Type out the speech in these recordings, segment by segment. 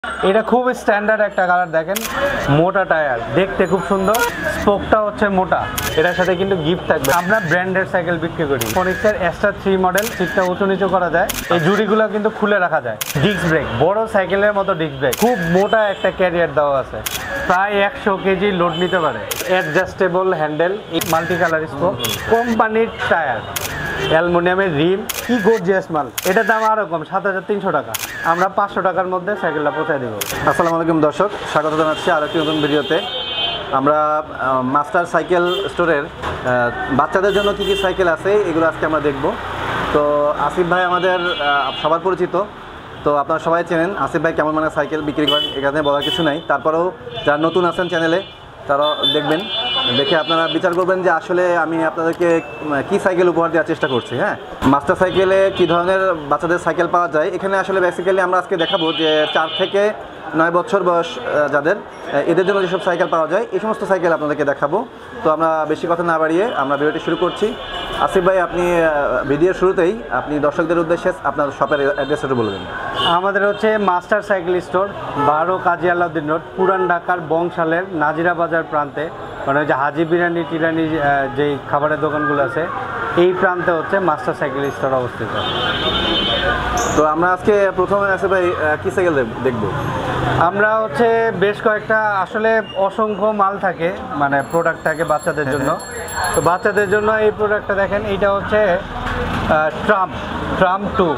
এটা খুব স্ট্যান্ডার্ড একটা কালার, দেখেন মোটা টায়ার, দেখতে খুব সুন্দর, স্পোকটা হচ্ছে মোটা। এটার সাথে কিন্তু গিফট থাকবে। আমরা ব্র্যান্ডের সাইকেল বিক্রি করি। ফোনিক্সের এক্সট্রা 3 মডেল, সিটটা উঁচু নিচু করা যায়, এই জুড়িগুলো কিন্তু খুলে রাখা যায়। ডিস্ক ব্রেক, বড় সাইকেলের মতো ডিস্ক ব্রেক, খুব মোটা একটা ক্যারিয়ার দেওয়া আছে, প্রায় 100 কেজি লোড নিতে পারে। Adjustable handle, multi colour spoke, কোম্পানির টায়ার, অ্যালুমিনিয়ামের রিম, কি গর্জিয়াস মাল। এটার দাম আরও কম, 7,300 টাকা। আমরা 500 টাকার মধ্যে সাইকেলটা পৌঁছে দেবো। আসসালামু আলাইকুম দর্শক, স্বাগত জানাচ্ছি আরও একটি নতুন ভিডিওতে। আমরা মাস্টার সাইকেল স্টোরের বাচ্চাদের জন্য কী কী সাইকেল আছে এগুলো আজকে আমরা দেখব। তো আসিফ ভাই আমাদের সবার পরিচিত, তো আপনারা সবাই চেনেন আসিফ ভাই কেমন মানের সাইকেল বিক্রি করেন, এখানে বলার কিছু নাই। তারপরেও যারা নতুন আছেন চ্যানেলে তারা দেখবেন, দেখে আপনারা বিচার করবেন যে আসলে আমি আপনাদেরকে কি সাইকেল উপহার দেওয়ার চেষ্টা করছি। হ্যাঁ, মাস্টার সাইকেলে কী ধরনের বাচ্চাদের সাইকেল পাওয়া যায় এখানে আসলে বেসিক্যালি আমরা আজকে দেখাবো যে 4 থেকে 9 বছর বয়স যাদের, এদের জন্য যেসব সাইকেল পাওয়া যায় এই সমস্ত সাইকেল আপনাদেরকে দেখাবো। তো আমরা বেশি কথা না বাড়িয়ে আমরা ভিডিওটি শুরু করছি। আসিফ ভাই, আপনি ভিডিওর শুরুতেই আপনি দর্শকদের উদ্দেশ্যে আপনার শপের অ্যাড্রেসটা বলবেন। আমাদের হচ্ছে মাস্টার সাইকেল স্টোর, 12 কাজী আলাউদ্দিন রোড, পুরান ঢাকার বংশালের নাজিরা বাজার প্রান্তে, মানে ওই যে হাজি বিরিয়ানি টিরানি যেই খাবারের দোকানগুলো আছে এই প্রান্তে হচ্ছে মাস্টার সাইকেল স্টোর অবস্থিত। তো আমরা আজকে প্রথমে আসিফ ভাই কী সাইকেল দেখবো? আমরা হচ্ছে বেশ কয়েকটা, আসলে অসংখ্য মাল থাকে, মানে প্রোডাক্ট থাকে বাচ্চাদের জন্য। তো বাচ্চাদের জন্য এই প্রোডাক্টটা দেখেন, এইটা হচ্ছে ট্রাম্প 2।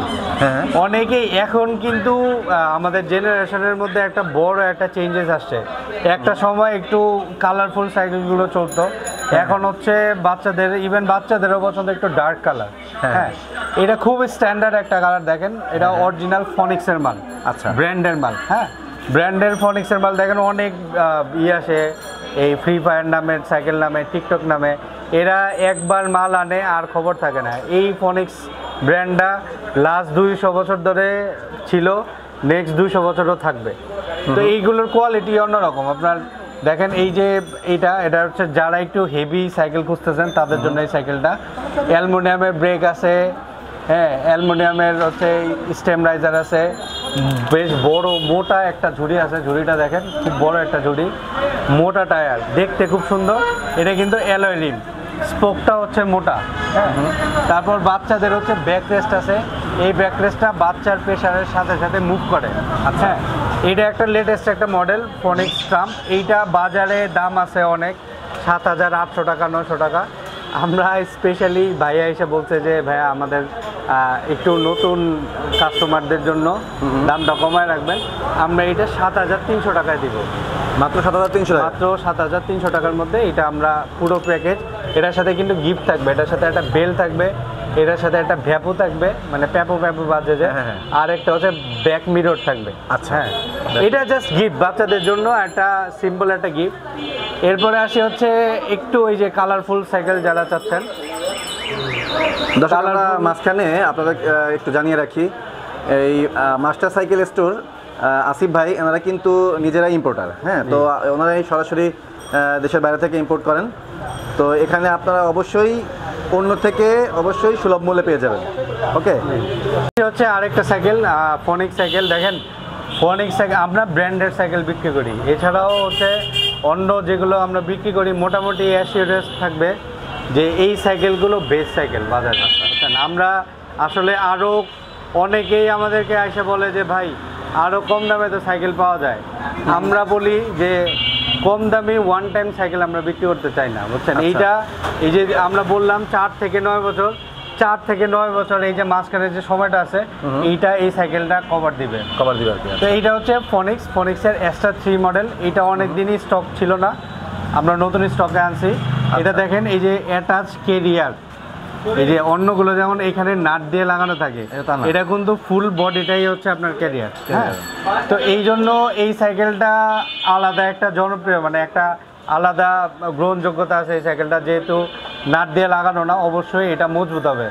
অনেকেই এখন কিন্তু আমাদের জেনারেশনের মধ্যে একটা বড় একটা চেঞ্জেস আসছে। একটা সময় একটু কালারফুল সাইকেলগুলো চলতো, এখন হচ্ছে বাচ্চাদের, ইভেন বাচ্চাদেরও পছন্দ একটু ডার্ক কালার। হ্যাঁ, এটা খুব স্ট্যান্ডার্ড একটা কালার, দেখেন এটা অরিজিনাল ফনিক্সের মাল, আচ্ছা ব্র্যান্ডের মাল। হ্যাঁ, ব্র্যান্ডের ফনিক্সের মাল। দেখেন অনেক আসে এই ফ্রি ফায়ার নামের সাইকেল নামে, টিকটক নামে, এরা একবার মাল আনে আর খবর থাকে না। এই ফনিক্স ব্র্যান্ডটা লাস্ট 200 বছর ধরে ছিল, নেক্সট 200 বছরও থাকবে। তো এইগুলোর কোয়ালিটি অন্যরকম। আপনার দেখেন এই যে এটা হচ্ছে যারা একটু হেভি সাইকেল খুঁজতেছেন তাদের জন্য এই সাইকেলটা। অ্যালুমিনিয়ামের ব্রেক আছে, হ্যাঁ অ্যালুমিনিয়ামের হচ্ছে স্টেম রাইজার আছে, বেশ বড় মোটা একটা ঝুড়ি আছে, ঝুড়িটা দেখেন খুব বড় একটা ঝুড়ি, মোটা টায়ার, দেখতে খুব সুন্দর। এটা কিন্তু অ্যালয় রিম, স্পোকটা হচ্ছে মোটা। হ্যাঁ, তারপর বাচ্চাদের হচ্ছে ব্যাক রেস্ট আছে, এই ব্যাক রেস্টটা বাচ্চার প্রেশারের সাথে সাথে মুভ করে। আচ্ছা, এইটা একটা লেটেস্ট একটা মডেল ফনিক্স ট্রাম্প। এইটা বাজারে দাম আছে অনেক, 7,800 টাকা 900 টাকা। আমরা স্পেশালি ভাইয়া এসে বলছে যে ভাইয়া আমাদের একটু নতুন কাস্টমারদের জন্য দামটা কমায় রাখবেন, আমরা এটা 7,300 টাকায় দিব। মাত্র 7,300 টাকা? মাত্র 7,300 টাকার মধ্যে এটা আমরা পুরো প্যাকেজ। এটার সাথে কিন্তু গিফট থাকবে, এটার সাথে একটা বেল থাকবে, এটার সাথে একটা ভ্যাপু থাকবে, মানে প্যাপো বাজে যে, আর একটা হচ্ছে ব্যাক মিরর থাকবে। আচ্ছা, হ্যাঁ, এটা জাস্ট গিফট বাচ্চাদের জন্য, একটা সিম্পল একটা গিফট। এরপরে আসি হচ্ছে একটু ওই যে কালারফুল সাইকেল যারা চাচ্ছেন। মাঝখানে আপনাদের একটু জানিয়ে রাখি, এই মাস্টার সাইকেল স্টোর আসিফ ভাই এনারা কিন্তু নিজেরা ইম্পোর্টার। হ্যাঁ, তো ওনারাই সরাসরি দেশের বাইরে থেকে ইম্পোর্ট করেন। তো এখানে আপনারা অবশ্যই অন্য থেকে অবশ্যই সুলভ মূল্যে পেয়ে যাবেন। ওকে, হচ্ছে আরেকটা সাইকেল ফনিক্স সাইকেল। দেখেন ফনিক্স সাইকেল আমরা ব্র্যান্ডের সাইকেল বিক্রি করি, এছাড়াও হচ্ছে অন্য যেগুলো আমরা বিক্রি করি মোটামুটি অ্যাসিওরেন্স থাকবে যে এই সাইকেলগুলো বেস্ট সাইকেল বাজারে। বুঝছেন, আমরা আসলে আরও অনেকেই আমাদেরকে এসে বলে যে ভাই আরও কম দামে তো সাইকেল পাওয়া যায়। আমরা বলি যে কম দামি ওয়ান টাইম সাইকেল আমরা বিক্রি করতে চাই না। বুঝছেন, এইটা এই যে আমরা বললাম 4 থেকে 9 বছর, 4 থেকে 9 বছর এই যে মাঝখানে যে সময়টা আছে এইটা এই সাইকেলটা কভার দিবে আর কি। তো এইটা হচ্ছে ফনিক্সের এক্সট্রা 3 মডেল। এটা অনেক দিনই স্টক ছিল না, আমরা নতুন স্টকে আনছি। এটা দেখেন এই যে অ্যাটাচ কেরিয়ার, এই যে অন্যগুলো যেমন এখানে নাট দিয়ে লাগানো থাকে, এটা কিন্তু ফুল বডিটাই হচ্ছে আপনার ক্যারিয়ার। হ্যাঁ, তো এই জন্য এই সাইকেলটা আলাদা একটা জনপ্রিয়, মানে একটা আলাদা গ্রহণযোগ্যতা আছে এই সাইকেলটা, যেহেতু নাট দিয়ে লাগানো না, অবশ্যই এটা মজবুত হবে।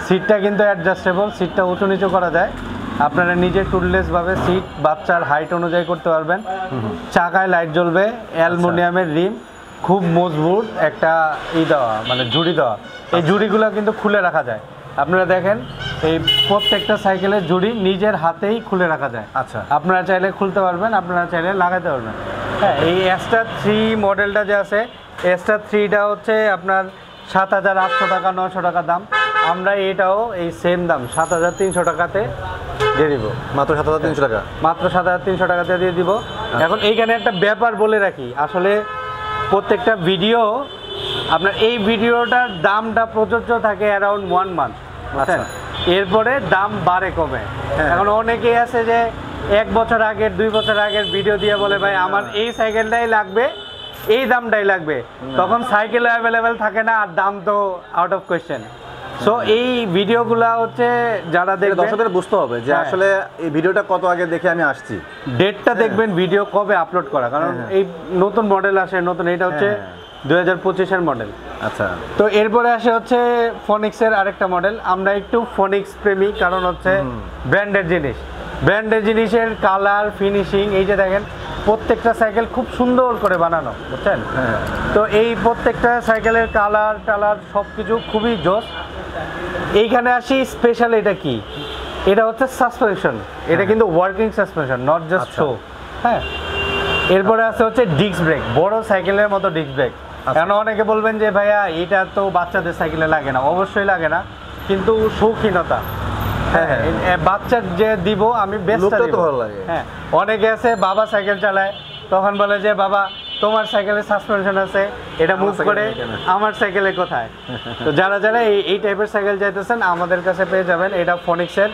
সিটটা কিন্তু অ্যাডজাস্টেবল, সিটটা উঁচু নিচু করা যায়, আপনারা নিজে টুললেসভাবে সিট বাচ্চার হাইট অনুযায়ী করতে পারবেন। চাকায় লাইট জ্বলবে, অ্যালুমিনিয়ামের রিম, খুব মজবুত একটা দেওয়া, মানে ঝুড়ি দেওয়া। এই ঝুড়িগুলো কিন্তু খুলে রাখা যায়, আপনারা দেখেন এই প্রত্যেকটা সাইকেলের জুড়ি নিজের হাতেই খুলে রাখা যায়। আচ্ছা। আপনারা চাইলে খুলতে পারবেন, আপনারা চাইলে লাগাতে পারবেন। হ্যাঁ, এই এক্সট্রা 3 মডেলটা যে আছে, এক্সট্রা 3টা হচ্ছে আপনার 7,800 টাকা 900 টাকা দাম। আমরা এটাও এই সেম দাম 7,300 টাকাতে দিয়ে দিব। মাত্র 7,300 টাকা, মাত্র 7,300 টাকাতে দিয়ে দিব। এখন এইখানে একটা ব্যাপার বলে রাখি, আসলে প্রত্যেকটা ভিডিও আপনার এই ভিডিওটার দামটা প্রযোজ্য থাকে অ্যারাউন্ড 1 মান্থ। আচ্ছা। এরপরে দাম বাড়ে কমে। এখন অনেকেই আছে যে 1 বছর আগের 2 বছর আগের ভিডিও দিয়ে বলে ভাই আমার এই সাইকেলটাই লাগবে, এই দামটাই লাগবে, তখন সাইকেল অ্যাভেলেবেল থাকে না আর দাম তো আউট অফ কোয়েশ্চেন। সো এই ভিডিওগুলা হচ্ছে যারা দেখবে দর্শকদের বুঝতে হবে যে আসলে এই ভিডিওটা কত আগে দেখে আমি আসছি, ডেটটা দেখবেন ভিডিও কবে আপলোড করা, কারণ এই নতুন মডেল আসে, নতুন এটা হচ্ছে 2025-এর মডেল। আচ্ছা। তো এরপরে আসে হচ্ছে ফনিক্সের আরেকটা মডেল। আমরা একটু ফনিক্স প্রেমী, কারণ হচ্ছে ব্র্যান্ডের জিনিস, ব্র্যান্ডের জিনিসের কালার ফিনিশিং, এই যে দেখেন প্রত্যেকটা সাইকেল খুব সুন্দর করে বানানো, বুঝছেন? তো এই প্রত্যেকটা সাইকেলের কালার টালার সব কিছু খুবই জোস। এইখানে আসি স্পেশাল, এটা কি? এটা হচ্ছে সাসপেনশন, এটা কিন্তু working suspension, not just show. হ্যাঁ, এরপরে আছে হচ্ছে ডিস্ক ব্রেক, বড় সাইকেলের মতো ডিস্ক ব্রেক। কেন অনেকে বলবেন যে ভাইয়া এটা তো বাচ্চাদের সাইকেলে লাগে না, অবশ্যই লাগে না, কিন্তু শৌখিনতা। হ্যাঁ, বাচ্চার যে দিব আমি বেস্টটা দিব। হ্যাঁ, অনেকে আছে বাবা সাইকেল চালায়, তখন বলে যে বাবা তোমার সাইকেলে সাসপেনশন আছে, এটা মুভ করে আমার সাইকেলে কোথায়? তো যারা যারা এই টাইপের সাইকেল চাইতেছেন আমাদের কাছে পেয়ে যাবেন। এটা ফনিক্সের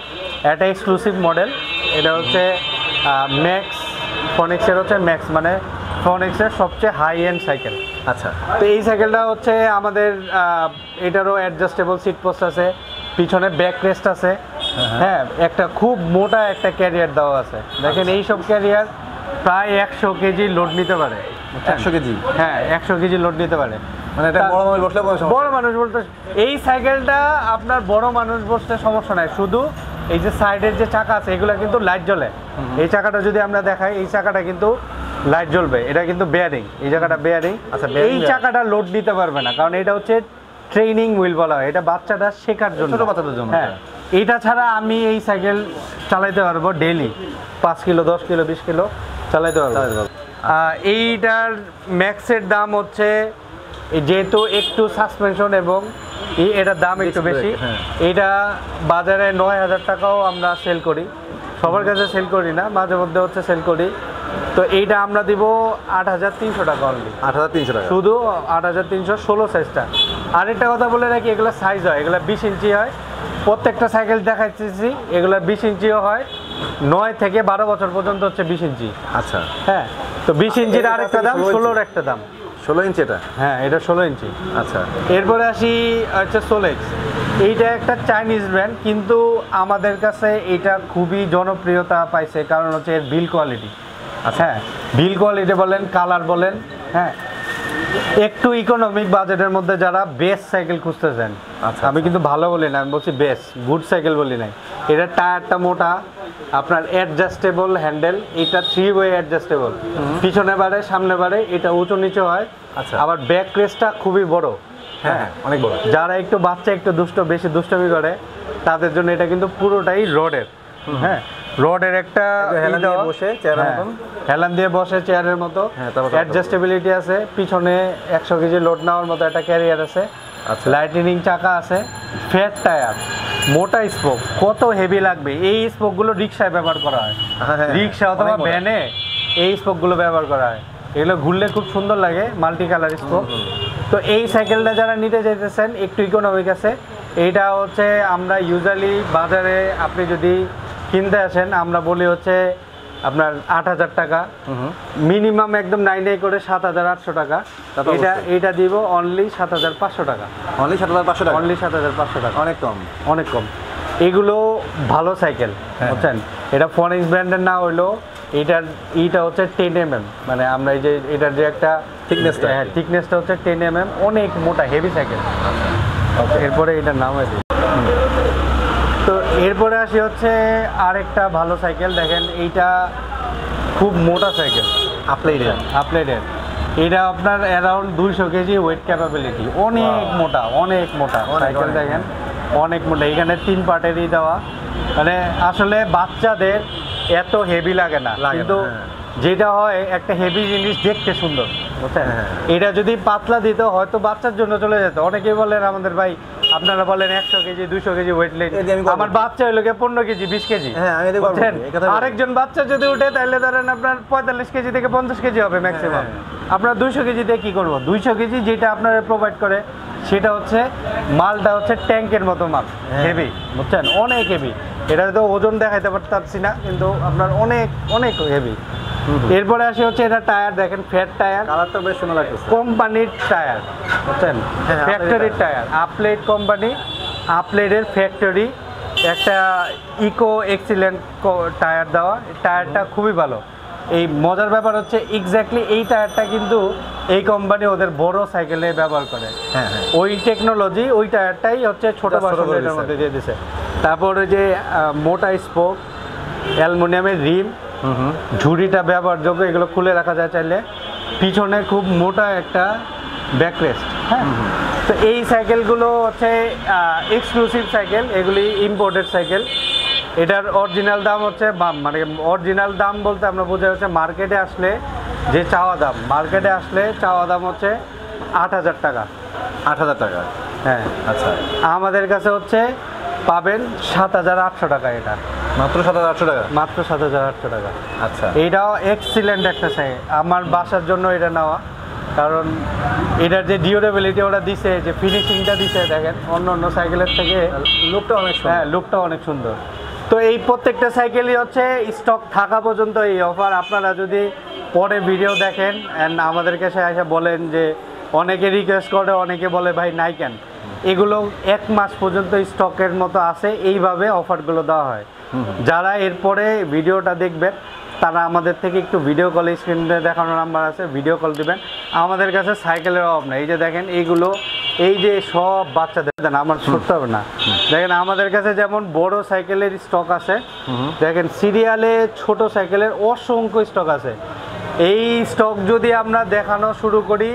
একটা এক্সক্লুসিভ মডেল, এটা হচ্ছে ম্যাক্স। ফনিক্সের হচ্ছে ম্যাক্স, মানে ফনিক্সের সবচেয়ে হাই এন্ড সাইকেল। আচ্ছা। তো এই সাইকেলটা হচ্ছে আমাদের এটারও অ্যাডজাস্টেবল সিট পোস্ট আছে, পিছনে ব্যাক রেস্ট আছে। হ্যাঁ, একটা খুব মোটা একটা ক্যারিয়ার দেওয়া আছে। দেখেন এইসব ক্যারিয়ার প্রায় 100 কেজি লোড নিতে পারে। 100 কেজি? হ্যাঁ, 100 কেজি লোড নিতে পারে। মানে এটা বড় মানুষ বসলে বড় মানুষ বলতে এই সাইকেলটা আপনার বড় মানুষ বসতে সমস্যা নাই, শুধু এই যে সাইডের যে চাকা আছে এগুলো কিন্তু লাইট জ্বলে। এই চাকাটা যদি আমরা দেখাই, এই চাকাটা কিন্তু লাইট জ্বলবে, এটা কিন্তু বেয়ারিং, এই জায়গাটা বেয়ারিং। আচ্ছা, এই চাকাটা লোড নিতে পারবে না, কারণ এটা হচ্ছে ট্রেনিং হুইল বলা হয়, এটা বাচ্চাটা শেখার জন্য, ছোট বাচ্চাদের জন্য। হ্যাঁ, এটা ছাড়া আমি এই সাইকেল চালাইতে পারবো ডেইলি 5 কিলো 10 কিলো 20 কিলো চালাইতে পারবো। এইটার ম্যাক্সের দাম হচ্ছে, যেহেতু একটু সাসপেনশন এবং এটার দাম একটু বেশি, এটা বাজারে 9,000 টাকাও আমরা সেল করি, সবার কাছে সেল করি না, মাঝে মধ্যে হচ্ছে সেল করি। তো এইটা আমরা দিব 8,300 টাকা অনলি। 8,300 টাকা শুধু 8,300, 16 সাইজটা। আরেকটা কথা বলে রাখি, এগুলো সাইজ হয়, এগুলো 20 ইঞ্চি হয়। প্রত্যেকটা সাইকেল দেখাচ্ছি এগুলো 20 ইঞ্চিও হয়, 9 থেকে 12 বছর পর্যন্ত হচ্ছে 20 ইঞ্চি। আচ্ছা। হ্যাঁ, তো 20 ইঞ্চির আরেকটা দাম, 16-র একটা দাম। 16 ইঞ্চি এটা? হ্যাঁ, এটা 16 ইঞ্চি। আচ্ছা। এরপরে আসি হচ্ছে সোলেক্স। এইটা একটা চাইনিজ ব্র্যান্ড, কিন্তু আমাদের কাছে এটা খুবই জনপ্রিয়তা পাইছে, কারণ হচ্ছে এর বিল কোয়ালিটি। হ্যাঁ, বিল কোয়ালিটি বলেন, কালার বলেন। হ্যাঁ, একটু ইকোনমিক বাজেটের মধ্যে যারা বেস্ট সাইকেল খুঁজতেছেন, আমি কিন্তু ভালো বলি না, আমি বলছি বেস্ট, গুড সাইকেল বলি নাই। এটা টায়ারটা মোটা, আপনার অ্যাডজাস্টেবল হ্যান্ডেল, এটা 3 ওয়ে অ্যাডজাস্টেবল, পিছনে বাড়ে সামনে বাড়ে, এটা উঁচু নিচু হয়। আচ্ছা। আবার ব্যাক রেস্টটা খুবই বড়। হ্যাঁ, অনেক বড়। যারা একটু বাচ্চা একটু বেশি দুষ্টমি করে তাদের জন্য এটা কিন্তু পুরোটাই রডের। হ্যাঁ, রডের একটা হেলান দিয়ে বসে চেয়ারের মতো, হেলান দিয়ে বসে চেয়ারের মতো, অ্যাডজাস্টেবিলিটি আছে, পিছনে 100 কেজি লোড নেওয়ার মতো একটা ক্যারিয়ার আছে। আচ্ছা। লাইটেনিং চাকা আছে, ফ্যাট টায়ার, মোটা স্পোক, কত হেভি লাগবে। এই স্পোকগুলো রিক্সায় ব্যবহার করা হয়, রিক্সা অথবা ভ্যানে এই স্পোকগুলো ব্যবহার করা হয়, এগুলো ঘুরলে খুব সুন্দর লাগে, মাল্টি কালার স্পোক। তো এই সাইকেলটা যারা নিতে চাইতেছেন একটু ইকোনমিক আছে, এইটা হচ্ছে আমরা ইউজুয়ালি বাজারে আপনি যদি কিনতে আসেন আমরা বলি হচ্ছে আপনার 8,000 টাকা, মিনিমাম একদম 9 করে 7,800 টাকা। এটা দিব অনলি 7,500 টাকা। অনলি 7,500 টাকা? অনলি 7,500 টাকা, অনেক কম, অনেক কম। এগুলো ভালো সাইকেল, বুঝছেন? এটা ফনিক্স ব্র্যান্ডের না হইলেও এইটা হচ্ছে 10 mm, মানে আমরা এই যে এটার যে একটা থিকনেসটা হচ্ছে 10 mm, অনেক মোটা হেভি সাইকেল। এরপরে এটার নাম হয়েছে। তো এরপরে আসি হচ্ছে আরেকটা ভালো সাইকেল, দেখেন এইটা খুব মোটা সাইকেল, আপলাইডের। এটা আপনার অ্যারাউন্ড 200 কেজি ওয়েট ক্যাপাবিলিটি, অনেক মোটা সাইকেল। দেখেন অনেক মোটা, এখানে 3 পার্টেরই দেওয়া, মানে আসলে বাচ্চাদের এত হেভি লাগে না, কিন্তু যেটা হয় একটা হেভি জিনিস দেখতে সুন্দর, বুঝছেন? এটা যদি পাতলা দিত হয়তো বাচ্চার জন্য চলে যেত। অনেকেই বলেন আমাদের ভাই আপনারা বলেন 100 কেজি 200 কেজি ওয়েট লিফট, আমার বাচ্চা হইলো 15 কেজি 20 কেজি, আরেকজন বাচ্চা যদি উঠে তাহলে ধরেন আপনার 45 কেজি থেকে 50 কেজি হবে ম্যাক্সিমাম। আপনার 200 কেজি দিয়ে কি করবো? 200 কেজি যেটা আপনারা প্রোভাইড করে সেটা হচ্ছে মালটা হচ্ছে ট্যাঙ্কের মতো মাল, হেভি, বুঝছেন? অনেক হেভি। এটা তো ওজন দেখাইতে পারছি না, কিন্তু আপনার অনেক অনেক হেভি। এরপরে আসে হচ্ছে এটা টায়ার, দেখেন ফ্যাট টায়ার, কালারটা বেশ সুন্দর লাগছে, কোম্পানির টায়ার, বুঝছেন? ফ্যাক্টরির টায়ার, আপলেট কোম্পানি, আপলেটের ফ্যাক্টরি, একটা ইকো এক্সিলেন্ট টায়ার দেওয়া। টায়ারটা খুবই ভালো। এই মজার ব্যাপার হচ্ছে এক্স্যাক্টলি এই টায়ারটা কিন্তু এই কোম্পানি ওদের বড় সাইকেলে ব্যবহার করে। ওই টেকনোলজি, ওই টায়ারটাই হচ্ছে ছোট ভার্সনের মধ্যে দিয়ে দিছে। তারপরে যে মোটা স্পোক, অ্যালুমিনিয়ামের রিম, ঝুড়িটা ব্যবহারযোগ্য, এগুলো খুলে রাখা যায় চাইলে। পিছনে খুব মোটা একটা ব্যাকরেস্ট। হ্যাঁ, তো এই সাইকেলগুলো হচ্ছে এক্সক্লুসিভ সাইকেল, এগুলি ইম্পোর্টেড সাইকেল। এটার অরিজিনাল দাম হচ্ছে, মানে অরিজিনাল দাম বলতে আমরা বোঝা হচ্ছে মার্কেটে আসলে যে চাওয়া দাম, মার্কেটে আসলে চাওয়া দাম হচ্ছে 8,000 টাকা। 8,000 টাকা? হ্যাঁ, আচ্ছা। আমাদের কাছে হচ্ছে পাবেন 7,800 টাকা। এটা মাত্র 7,800 টাকা? মাত্র 7,800 টাকা। আচ্ছা, এইটাও এক্সিলেন্ট একটা সাইকেল, আমার বাসার জন্য এটা নেওয়া, কারণ এটার যে ডিউরেবিলিটি ওরা দিছে, যে ফিনিশিংটা দিছে, দেখেন অন্য অন্য সাইকেলের থেকে লুকটা অনেক সুন্দর। হ্যাঁ, লুকটা অনেক সুন্দর। তো এই প্রত্যেকটা সাইকেলই হচ্ছে স্টক থাকা পর্যন্ত এই অফার। আপনারা যদি পরে ভিডিও দেখেন অ্যান্ড আমাদের কাছে এসে বলেন যে, অনেকে রিকোয়েস্ট করে, অনেকে বলে ভাই নাই কেন, এগুলো 1 মাস পর্যন্ত স্টকের মতো আছে, এইভাবে অফারগুলো দেওয়া হয়। যারা এরপরে ভিডিওটা দেখবেন তারা আমাদের থেকে একটু ভিডিও কল, স্ক্রিনে দেখানো নাম্বার আছে, ভিডিও কল দিবেন। আমাদের কাছে সাইকেলের অভাব নেই। এই যে দেখেন এইগুলো, এই যে সব বাচ্চাদের, আমার ছুটতে হবে না, দেখেন আমাদের কাছে যেমন বড় সাইকেলের স্টক আছে, দেখেন সিরিয়ালে ছোট সাইকেলের অসংখ্য স্টক আছে। এই স্টক যদি আমরা দেখানো শুরু করি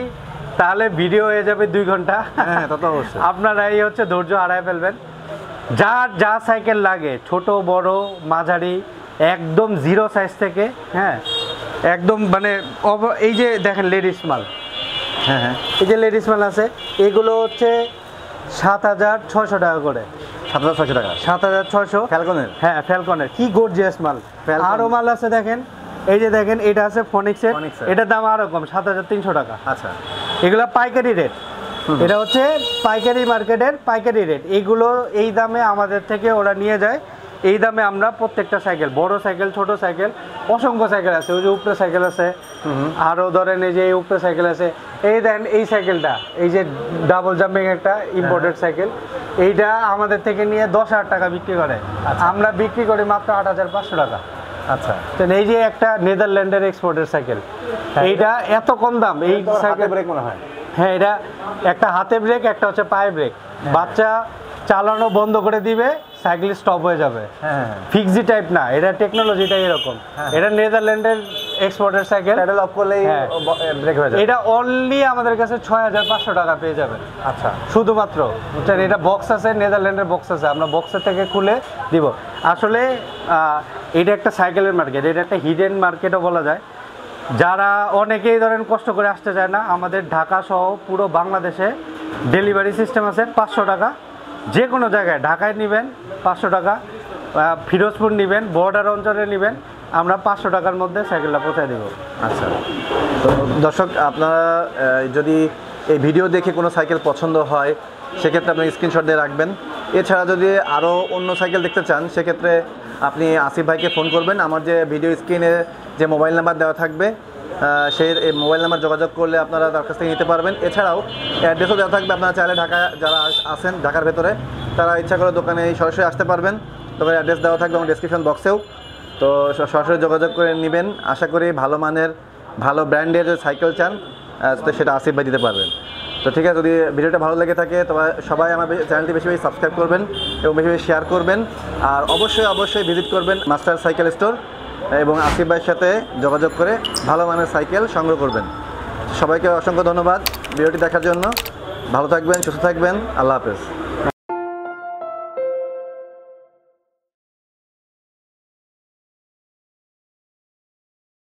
তাহলে ভিডিও হয়ে যাবে 2 ঘন্টা। হ্যাঁ, তা তো অবশ্যই। আপনারা এই হচ্ছে ধৈর্য হারায় ফেলবেন। যার যা সাইকেল লাগে, ছোট বড় মাঝারি, একদম 0 সাইজ থেকে, হ্যাঁ একদম মানে এই যে দেখেন লেডিস মাল, হ্যাঁ, এই যে লেডিস মাল আছে, এগুলো হচ্ছে 7,600 টাকা করে। 7,600 টাকা? 7,600 ফ্যালকনের? হ্যাঁ, ফ্যালকনের। কি গর্জিয়াস মাল। আরও মাল আছে দেখেন, এই যে দেখেন এটা আছে ফনিক্সের, এটার দাম আরও কম, 7,300 টাকা। আচ্ছা, এগুলো পাইকারি রেট, এটা হচ্ছে পাইকারি মার্কেটের পাইকারি রেট। এইগুলো এই দামে আমাদের থেকে ওরা নিয়ে যায়, এই দামে আমরা প্রত্যেকটা সাইকেল, বড় সাইকেল ছোট সাইকেল, অসংখ্য সাইকেল আছে। ওই যে উপরে সাইকেল আছে, আরও ধরেন এই যে উপরে সাইকেল আছে। এই দেখেন এই সাইকেলটা, এই যে ডাবল জাম্পিং একটা ইম্পোর্টেড সাইকেল, এইটা আমাদের থেকে নিয়ে 10,000 টাকা বিক্রি করে, আমরা বিক্রি করি মাত্র 8,500 টাকা। আচ্ছা, এই যে একটা নেদারল্যান্ডের এক্সপোর্টের সাইকেল, এইটা এত কম দাম। এই সাইকেল ব্রেক মনে হয়? হ্যাঁ, এটা একটা হাতে ব্রেক, একটা হচ্ছে পায়ে ব্রেক। বাচ্চা চালানো বন্ধ করে দিবে, সাইকেল স্টপ হয়ে যাবে। ফিক্সি টাইপ না, এটা টেকনোলজিটাই এরকম। এটা নেদারল্যান্ডের এক্সপোর্টের সাইকেল, প্যাডেল অফ করলেই ব্রেক হয়ে যাবে। এটা অনলি আমাদের কাছে 6,500 টাকা পেয়ে যাবেন। আচ্ছা, শুধুমাত্র, বুঝছেন? এটা বক্স আছে, নেদারল্যান্ডের বক্স আছে, আমরা বক্সের থেকে খুলে দিব। আসলে এটা একটা সাইকেলের মার্কেট, এটা একটা হিডেন মার্কেটও বলা যায়। যারা অনেকেই ধরেন কষ্ট করে আসতে চায় না, আমাদের ঢাকা সহ পুরো বাংলাদেশে ডেলিভারি সিস্টেম আছে। 500 টাকা যে কোনো জায়গায়, ঢাকায় নেবেন 500 টাকা, ফিরোজপুর নেবেন, বর্ডার অঞ্চলে নেবেন, আমরা 500 টাকার মধ্যে সাইকেলটা পৌঁছে দেব। আচ্ছা, তো দর্শক আপনারা যদি এই ভিডিও দেখে কোনো সাইকেল পছন্দ হয় সেক্ষেত্রে আপনি স্ক্রিনশট দিয়ে রাখবেন। এছাড়া যদি আরও অন্য সাইকেল দেখতে চান সেক্ষেত্রে আপনি আসিফ ভাইকে ফোন করবেন। আমার যে ভিডিও স্ক্রিনে যে মোবাইল নাম্বার দেওয়া থাকবে সেই মোবাইল নাম্বার যোগাযোগ করলে আপনারা তার কাছ থেকে নিতে পারবেন। এছাড়াও অ্যাড্রেসও দেওয়া থাকবে, আপনারা চাইলে ঢাকা যারা আসেন ঢাকার ভেতরে তারা ইচ্ছা করে দোকানে সরাসরি আসতে পারবেন। দোকানের অ্যাড্রেস দেওয়া থাকবে আমার ডেসক্রিপশন বক্সেও, তো সরাসরি যোগাযোগ করে নেবেন। আশা করি ভালো মানের ভালো ব্র্যান্ডের সাইকেল চান তো সেটা আসিফ ভাই দিতে পারবেন। তো ঠিক আছে, যদি ভিডিওটা ভালো লেগে থাকে তবে সবাই আমার চ্যানেলটি বেশি বেশি সাবস্ক্রাইব করবেন এবং বেশি বেশি শেয়ার করবেন। আর অবশ্যই ভিজিট করবেন মাস্টার সাইকেল স্টোর এবং আসিফ ভাইয়ের সাথে যোগাযোগ করে ভালো মানের সাইকেল সংগ্রহ করবেন। সবাইকে অসংখ্য ধন্যবাদ ভিডিওটি দেখার জন্য। ভালো থাকবেন, সুস্থ থাকবেন, আল্লাহ হাফেজ।